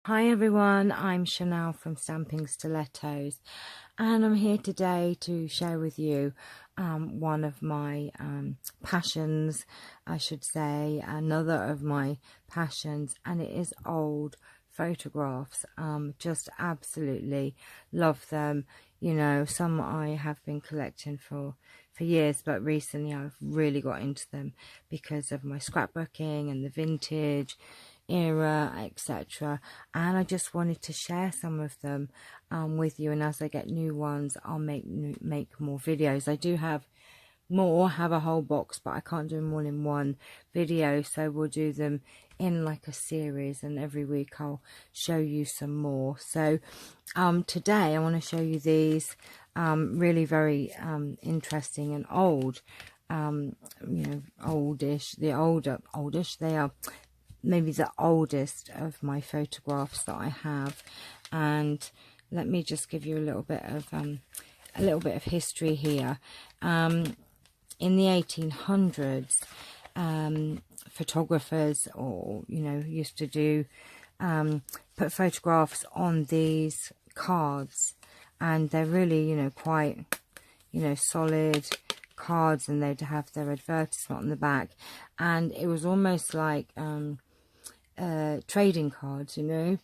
Hi everyone, I'm Chanel from Stamping Stilettos, and I'm here today to share with you one of my passions, I should say, another of my passions, and it is old photographs. Just absolutely love them. You know, some I have been collecting for years, but recently I've really got into them because of my scrapbooking and the vintage era, etc. And I just wanted to share some of them with you, and as I get new ones I'll make more videos. I do have a whole box, but I can't do them all in one video, so we'll do them in like a series, and every week I'll show you some more. So today I want to show you these really very interesting and old, oldish. They are maybe the oldest of my photographs that I have. And let me just give you a little bit of history here. In the 1800s, photographers, or used to do put photographs on these cards, and they're really quite solid cards, and they'd have their advertisement on the back, and it was almost like trading cards.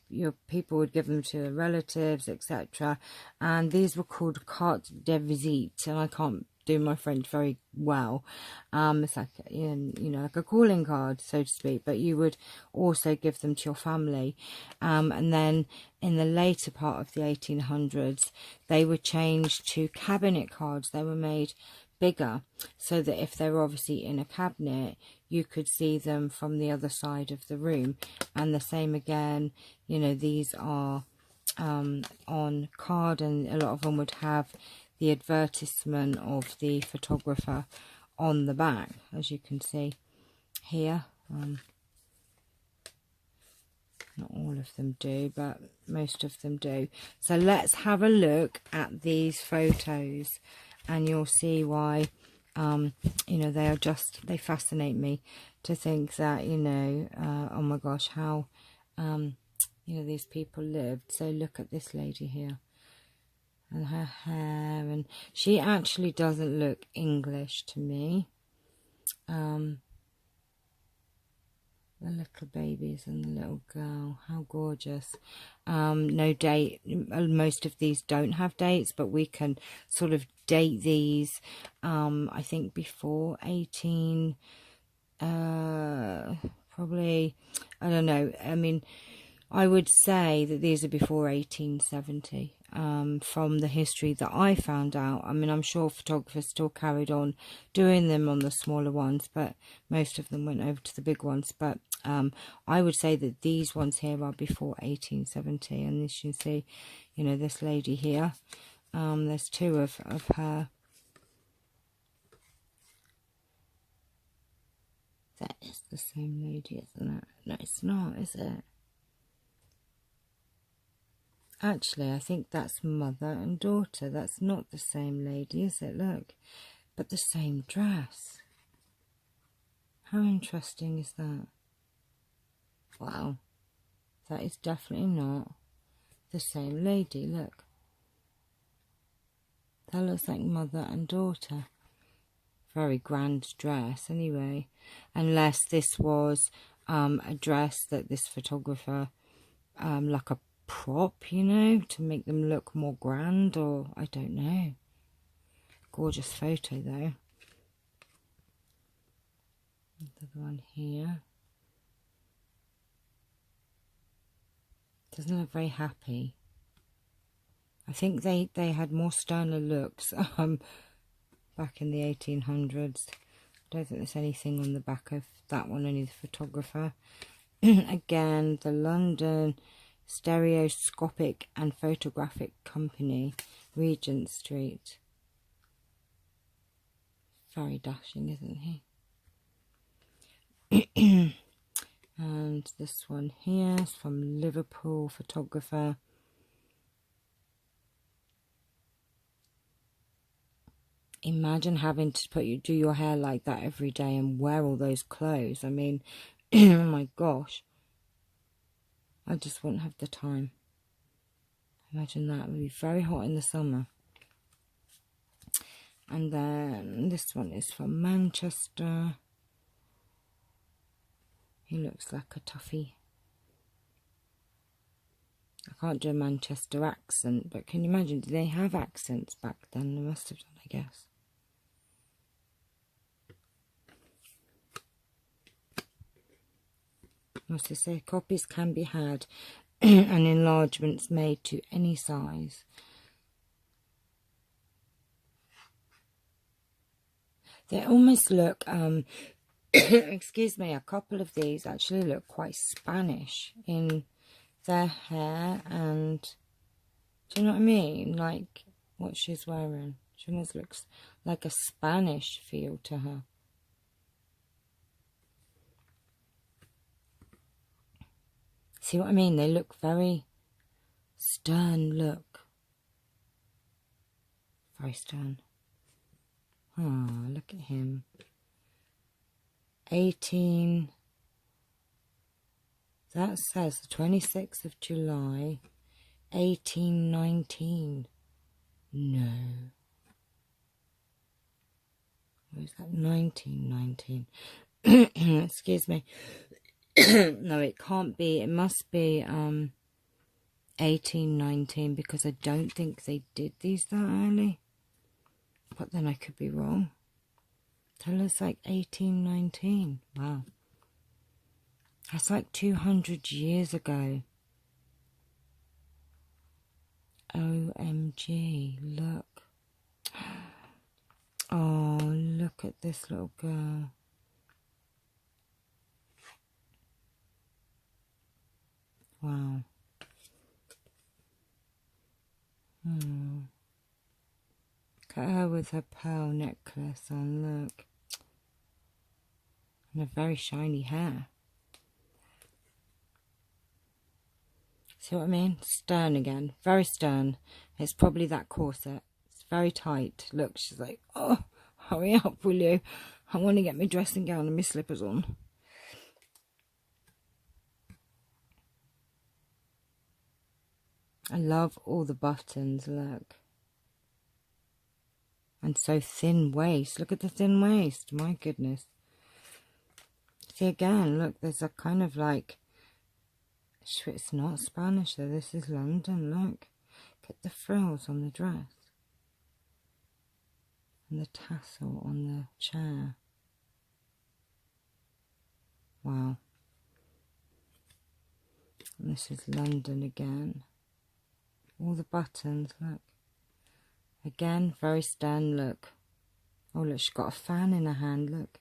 Your people would give them to relatives, etc. And these were called carte de visite, and I can't do my French very well. It's like like a calling card, so to speak, but you would also give them to your family. And then in the later part of the 1800s, they were changed to cabinet cards. They were made bigger, so that if they were obviously in a cabinet, you could see them from the other side of the room. And the same again, these are on card, and a lot of them would have the advertisement of the photographer on the back, as you can see here. Not all of them do, but most of them do. So let's have a look at these photos, and you'll see why they fascinate me, to think that oh my gosh, how these people lived. So look at this lady here, and her hair, and she actually doesn't look English to me. The little babies and the little girl, how gorgeous. No date. Most of these don't have dates, but we can sort of date these, I think before 18, probably, I don't know. I mean, I would say that these are before 1870, from the history that I found out. I mean, I'm sure photographers still carried on doing them on the smaller ones, but most of them went over to the big ones. But I would say that these ones here are before 1870. And as you can see, this lady here, there's two of her. That is the same lady, isn't it? No, it's not, is it? Actually, I think that's mother and daughter. That's not the same lady, is it? Look, but the same dress. How interesting is that? Wow, that is definitely not the same lady. Look, that looks like mother and daughter. Very grand dress anyway, unless this was a dress that this photographer, like a prop, to make them look more grand, or I don't know. Gorgeous photo though. The one here doesn't look very happy. I think they had more sterner looks back in the 1800s. I don't think there's anything on the back of that one, only the photographer. Again, the London Stereoscopic and Photographic Company, Regent Street. Very dashing, isn't he? And this one here is from Liverpool photographer. Imagine having to do your hair like that every day and wear all those clothes. I mean, oh my gosh. I just wouldn't have the time. Imagine that. It would be very hot in the summer. And then this one is from Manchester. He looks like a toughie. I can't do a Manchester accent, but can you imagine? Did they have accents back then? They must have done, I guess. Must they say copies can be had and enlargements made to any size. They almost look, excuse me, a couple of these actually look quite Spanish in their hair, and do you know what I mean? Like what she's wearing. She almost looks like a Spanish feel to her. See what I mean? They look very stern look. Very stern. Oh, look at him. 18. That says the 26th of July, 1819. No. Or is that 1919? Excuse me. No, it can't be. It must be 1819, because I don't think they did these that early. But then I could be wrong. Tell us like 1819. Wow. That's like 200 years ago. OMG, look. Oh, look at this little girl. Wow. Look at her with her pearl necklace on, look. And a very shiny hair. See what I mean? Stern again. Very stern. It's probably that corset. It's very tight. Look, she's like, oh, hurry up, will you? I want to get my dressing gown and my slippers on. I love all the buttons, look. And so thin waist. Look at the thin waist. My goodness. See again, look, there's a kind of like, it's not Spanish though, this is London, look. Get the frills on the dress. And the tassel on the chair. Wow. And this is London again. All the buttons, look. Again, very stern look. Oh, look, she's got a fan in her hand, look.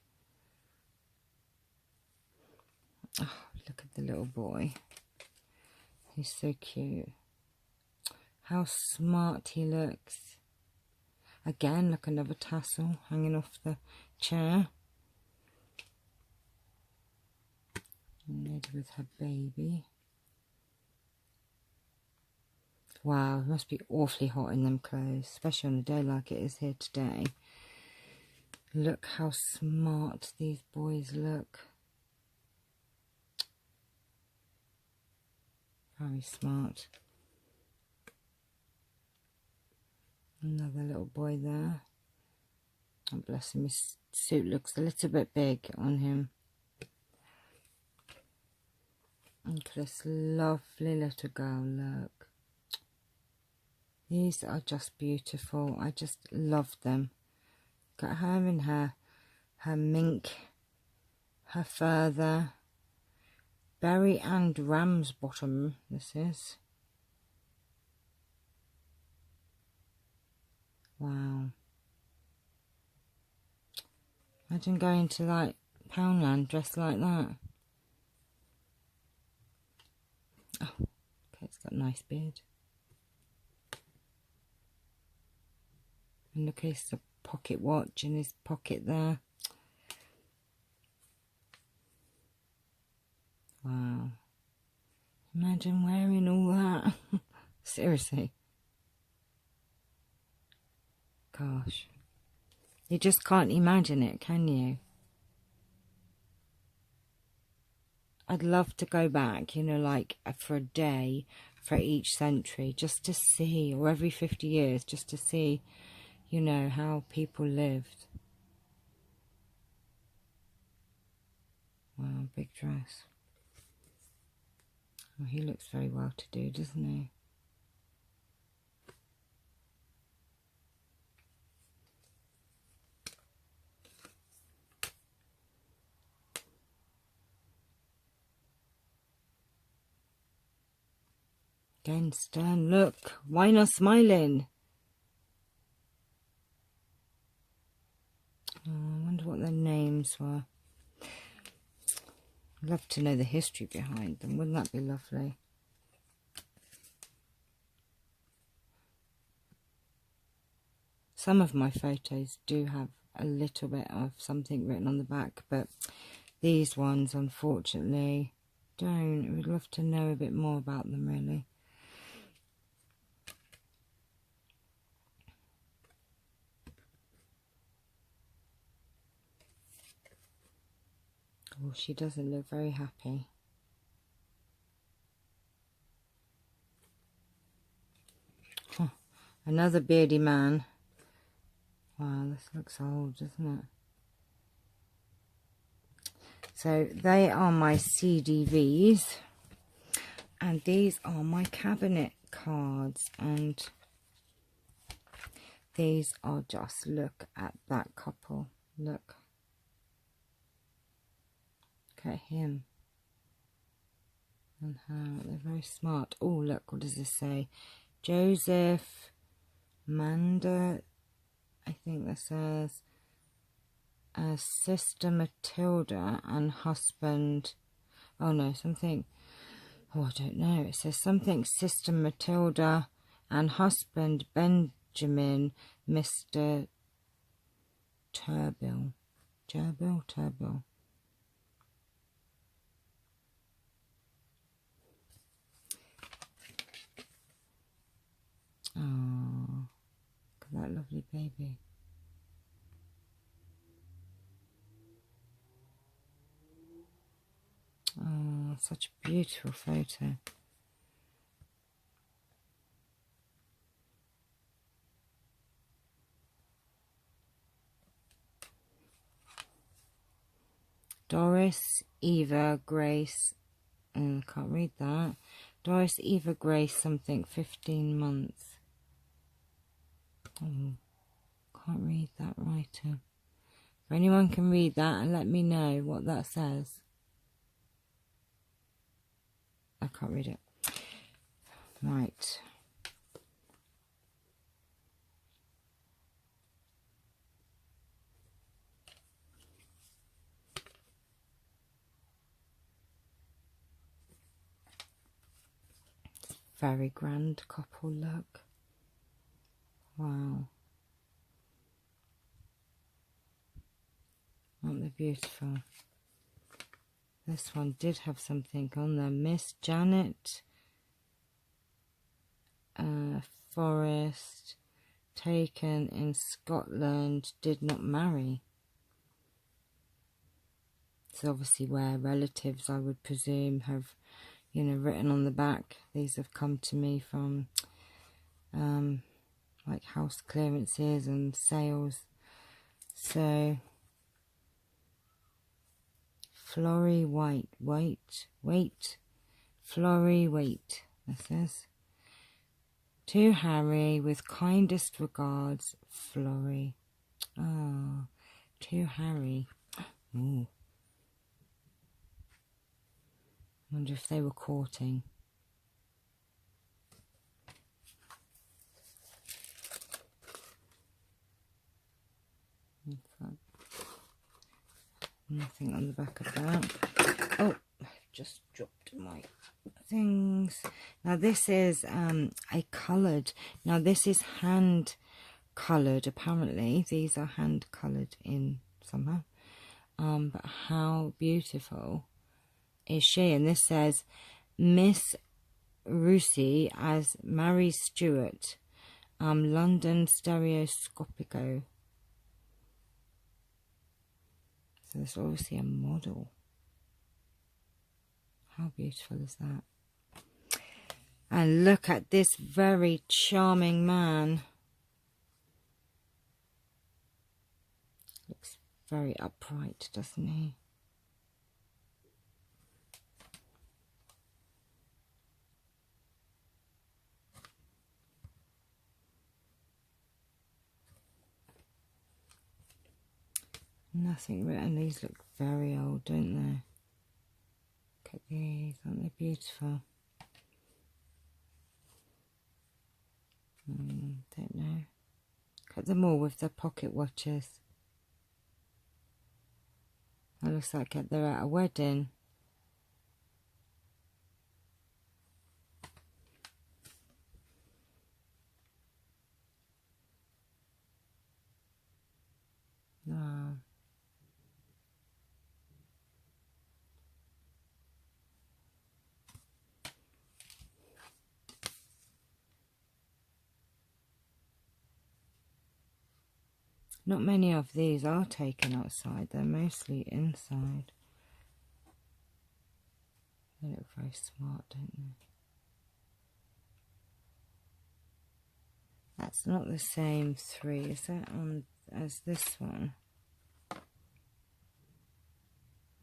Oh, look at the little boy. He's so cute. How smart he looks. Again, look, another tassel hanging off the chair. Lady with her baby. Wow, it must be awfully hot in them clothes, especially on a day like it is here today. Look how smart these boys look. Very smart. Another little boy there. Oh, bless him, his suit looks a little bit big on him. Look at this lovely little girl, look. These are just beautiful. I just love them. Look at her in her mink, her fur there. Berry and ram's bottom, this is. Wow. Imagine going to like Poundland dressed like that. Oh, okay, it's got a nice beard. And look, it's a pocket watch in his pocket there. Wow. Imagine wearing all that. Seriously. Gosh. You just can't imagine it, can you? I'd love to go back, you know, like for a day for each century, just to see, or every 50 years, just to see, you know, how people lived. Wow, big dress. Oh, he looks very well to do, doesn't he? Again, stern look. Why not smiling? Oh, I wonder what their names were. I'd love to know the history behind them. Wouldn't that be lovely? Some of my photos do have a little bit of something written on the back, but these ones, unfortunately, don't. I would love to know a bit more about them, really. Oh, she doesn't look very happy. Huh. Another beardy man. Wow, this looks old, doesn't it? So they are my CDVs, and these are my cabinet cards, and these are just, look at that couple. Look at him and her. They're very smart. Oh, look, what does this say? Joseph Manda, I think that says, Sister Matilda and husband. Oh no, something. Oh, I don't know. It says something Sister Matilda and husband Benjamin, Mr. Turbill. Turbill. Oh, look at that lovely baby. Oh, such a beautiful photo. Doris, Eva, Grace. Can't read that. Doris, Eva, Grace, something, 15 months. Oh, can't read that writer. If anyone can read that and let me know what that says. I can't read it. Right. Very grand couple look. Wow. Aren't they beautiful? This one did have something on there. Miss Janet Forrest, taken in Scotland, did not marry. So obviously where relatives, I would presume, have, you know, written on the back. These have come to me from like house clearances and sales. So Florrie White, Florrie Waite, that says. To Harry, with kindest regards, Florrie. Oh, to Harry. Ooh. I wonder if they were courting. Nothing on the back of that. Oh, I've just dropped my things. Now this is a coloured. Now this is hand coloured. Apparently these are hand coloured in somehow. But how beautiful is she? And this says Miss Rusi as Mary Stewart, London Stereoscopico. So there's obviously a model. How beautiful is that? And look at this very charming man. Looks very upright, doesn't he? Nothing, and these look very old, don't they? Look at these, aren't they beautiful? Don't know. Look at them all with their pocket watches. It looks like they're at a wedding. Wow. Not many of these are taken outside, they're mostly inside. They look very smart, don't they? That's not the same 3, is that on as this one?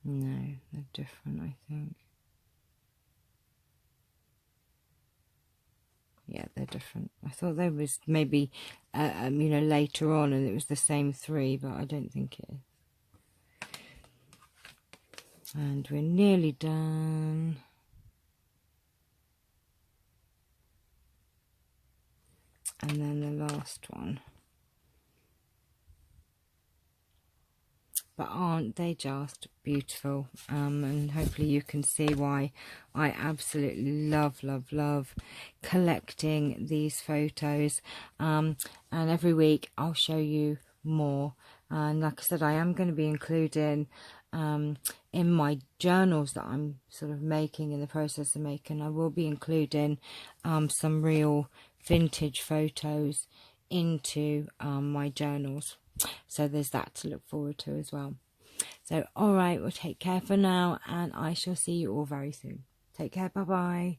No, they're different, I think. Yeah, they're different. I thought there was maybe, you know, later on and it was the same 3, but I don't think it is. And we're nearly done. And then the last one. But aren't they just beautiful? And hopefully you can see why I absolutely love collecting these photos. And every week I'll show you more. And like I said, I am going to be including in my journals that I'm sort of making, in the process of making, I will be including some real vintage photos into my journals. So there's that to look forward to as well. So, all right, well, take care for now, and I shall see you all very soon. Take care. Bye-bye.